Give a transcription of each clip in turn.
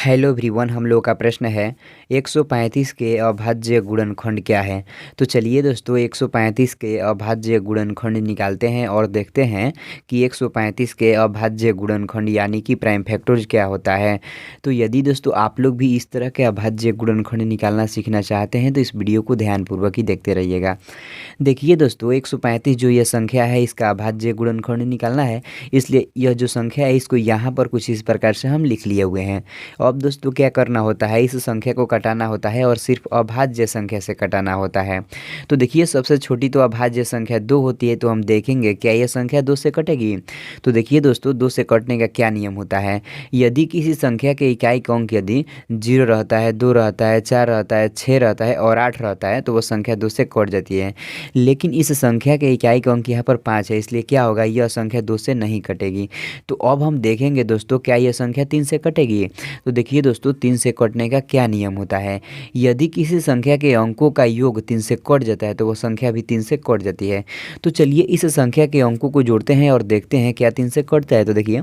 Hello everyone, हम लोग का प्रश्न है 135 के अभाज्य गुणनखंड क्या है। तो चलिए दोस्तों 135 के अभाज्य गुणनखंड निकालते हैं और देखते हैं कि 135 के अभाज्य गुणनखंड यानी कि प्राइम फैक्टर्स क्या होता है। तो यदि दोस्तों आप लोग भी इस तरह के अभाज्य गुणनखंड निकालना सीखना चाहते हैं तो इस वीडियो को ध्यानपूर्वक ही देखते रहिएगा। देखिए दोस्तों 135 जो यह संख्या है इसका अभाज्य गुणनखंड निकालना है, इसलिए यह जो संख्या है इसको यहाँ पर कुछ इस प्रकार से हम लिख लिए हुए हैं। अब दोस्तों क्या करना होता है, इस संख्या को कटाना होता है और सिर्फ अभाज्य संख्या से कटाना होता है। तो देखिए सबसे छोटी तो अभाज्य संख्या 2 होती है, तो हम देखेंगे क्या यह संख्या 2 से कटेगी। तो देखिए दोस्तों 2 से कटने का क्या नियम होता है, यदि किसी संख्या के इकाई का अंक यदि 0 रहता है, 2 रहता है, 4 रहता है, 6 रहता है और 8 रहता है तो वो संख्या 2 से कट जाती है। लेकिन इस संख्या के इकाई का अंक यहाँ पर 5 है, इसलिए क्या होगा, यह संख्या 2 से नहीं कटेगी। तो अब हम देखेंगे दोस्तों क्या यह संख्या 3 से कटेगी। तो देखिए दोस्तों 3 से कटने का क्या नियम होता है, यदि किसी संख्या के अंकों का योग 3 से कट जाता है तो वो संख्या भी 3 से कट जाती है। तो चलिए इस संख्या के अंकों को जोड़ते हैं और देखते हैं क्या 3 से कटता है। तो देखिए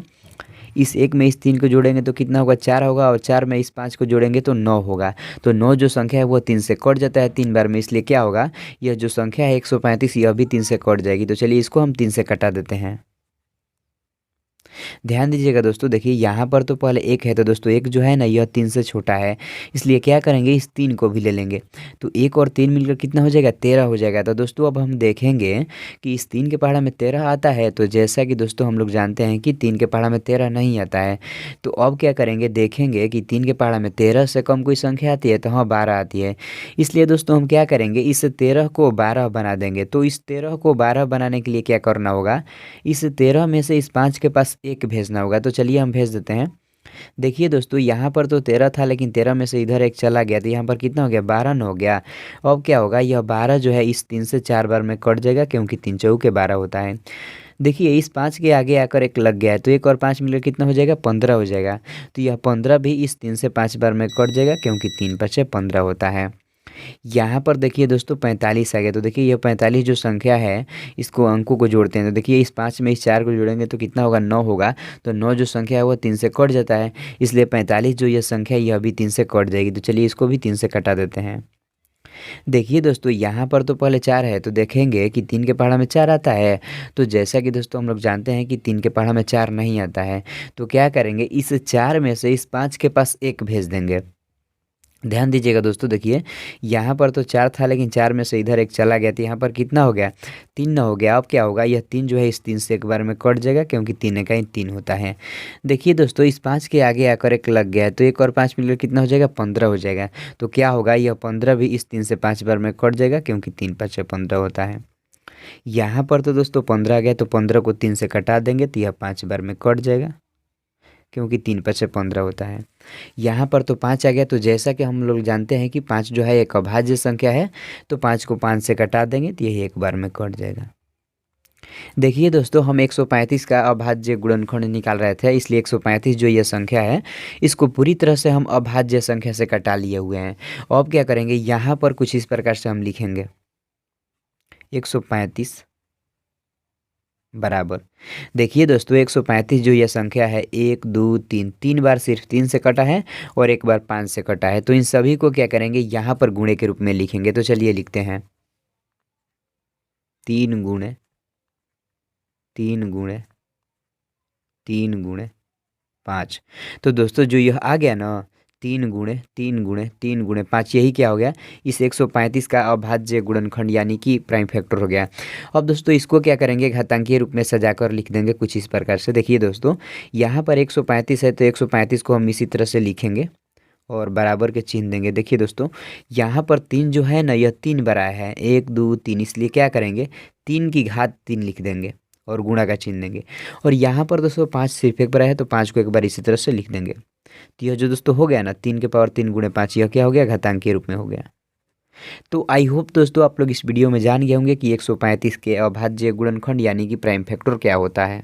इस 1 में इस 3 को जोड़ेंगे तो कितना होगा, 4 होगा, और 4 में इस 5 को जोड़ेंगे तो 9 होगा। तो 9 जो संख्या है वो 3 से कट जाता है 3 बार में, इसलिए क्या होगा, यह जो संख्या है 135 यह भी 3 से कट जाएगी। तो चलिए इसको हम 3 से कटा देते हैं। ध्यान दीजिएगा दोस्तों, देखिए यहाँ पर तो पहले 1 है, तो दोस्तों 1 जो है ना यह 3 से छोटा है, इसलिए क्या करेंगे, इस 3 को भी ले लेंगे। तो 1 और 3 मिलकर कितना हो जाएगा, 13 हो जाएगा। तो दोस्तों अब हम देखेंगे कि इस 3 के पहाड़ा में 13 आता है, तो जैसा कि दोस्तों हम लोग जानते हैं कि 3 के पहाड़ा में 13 नहीं आता है। तो अब क्या करेंगे, देखेंगे कि 3 के पहाड़ा में 13 से कम कोई संख्या आती है, तो हाँ 12 आती है। इसलिए दोस्तों हम क्या करेंगे, इस 13 को 12 बना देंगे। तो इस 13 को 12 बनाने के लिए क्या करना होगा, इस 13 में से इस 5 के पास 1 भेजना होगा। तो चलिए हम भेज देते हैं। देखिए दोस्तों यहाँ पर तो 13 था, लेकिन 13 में से इधर 1 चला गया, तो यहाँ पर कितना हो गया, 12 न हो गया। अब क्या होगा, यह 12 जो है इस 3 से 4 बार में कट जाएगा, क्योंकि 3 चौके 12 होता है। देखिए इस 5 के आगे आकर 1 लग गया है, तो 1 और 5 मिलकर कितना हो जाएगा, 15 हो जाएगा। तो यह 15 भी इस 3 से 5 बार में कट जाएगा, क्योंकि 3 5 15 होता है। यहाँ पर देखिए दोस्तों 45 आ गया। तो देखिए यह 45 जो संख्या है इसको अंकों को जोड़ते हैं। तो देखिए इस 5 में इस 4 को जोड़ेंगे तो कितना होगा, 9 होगा। तो 9 जो संख्या है वो 3 से कट जाता है, इसलिए 45 जो यह संख्या है यह भी 3 से कट जाएगी। तो चलिए इसको भी 3 से कटा देते हैं। देखिए दोस्तों यहाँ पर तो पहले 4 है, तो देखेंगे कि 3 के पहाड़ा में 4 आता है। तो जैसा कि दोस्तों हम लोग जानते हैं कि 3 के पहाड़ा में 4 नहीं आता है, तो क्या करेंगे, इस 4 में से इस 5 के पास 1 भेज देंगे। ध्यान दीजिएगा दोस्तों, देखिए यहाँ पर तो 4 था, लेकिन 4 में से इधर 1 चला गया, तो यहाँ पर कितना हो गया, 3 न हो गया। अब क्या होगा, यह 3 जो है इस 3 से एक बार में कट जाएगा, क्योंकि 3 का ही 3 होता है। देखिए दोस्तों इस 5 के आगे आकर 1 लग गया है, तो 1 और 5 मिलकर कितना हो जाएगा, 15 हो जाएगा। तो क्या होगा, यह 15 भी इस 3 से 5 बार में कट जाएगा, क्योंकि 3 5 15 होता है। यहाँ पर तो दोस्तों 15 आ गया, तो 15 को 3 से कटा देंगे, तो यह 5 बार में कट जाएगा, क्योंकि 3 5 15 होता है। यहाँ पर तो 5 आ गया, तो जैसा कि हम लोग जानते हैं कि 5 जो है एक अभाज्य संख्या है, तो 5 को 5 से कटा देंगे तो यही एक बार में कट जाएगा। देखिए दोस्तों हम 135 का अभाज्य गुणनखंड निकाल रहे थे, इसलिए 135 जो ये संख्या है इसको पूरी तरह से हम अभाज्य संख्या से कटा लिए हुए हैं। अब क्या करेंगे, यहाँ पर कुछ इस प्रकार से हम लिखेंगे, 135 बराबर, देखिए दोस्तों 135 जो यह संख्या है 1 2 3 3 बार सिर्फ 3 से कटा है और 1 बार 5 से कटा है। तो इन सभी को क्या करेंगे, यहाँ पर गुणे के रूप में लिखेंगे। तो चलिए लिखते हैं 3 गुणे 3 गुणे 3 गुणे 5। तो दोस्तों जो यह आ गया ना, 3 गुणे 3 गुणे 3 गुणे 5, यही क्या हो गया, इस 135 का अभाज्य गुणनखंड यानी कि प्राइम फैक्टर हो गया। अब दोस्तों इसको क्या करेंगे, घातांकीय रूप में सजाकर लिख देंगे कुछ इस प्रकार से। देखिए दोस्तों यहाँ पर 135 है, तो 135 को हम इसी तरह से लिखेंगे और बराबर के चिन्ह देंगे। देखिए दोस्तों यहाँ पर 3 जो है ना यह 3 बार आया है, 1 2 3, इसलिए क्या करेंगे, 3 की घात 3 लिख देंगे और गुणा का चिन्ह देंगे। और यहाँ पर दोस्तों 5 सिर्फ एक बार है, तो 5 को एक बार इसी तरह से लिख देंगे। तो यह जो दोस्तों हो गया ना, 3 के पावर 3 गुणे 5, यह क्या हो गया, घातांक के रूप में हो गया। तो आई होप दोस्तों आप लोग इस वीडियो में जान गए होंगे कि 135 के अभाज्य गुणनखंड यानी कि प्राइम फैक्टर क्या होता है।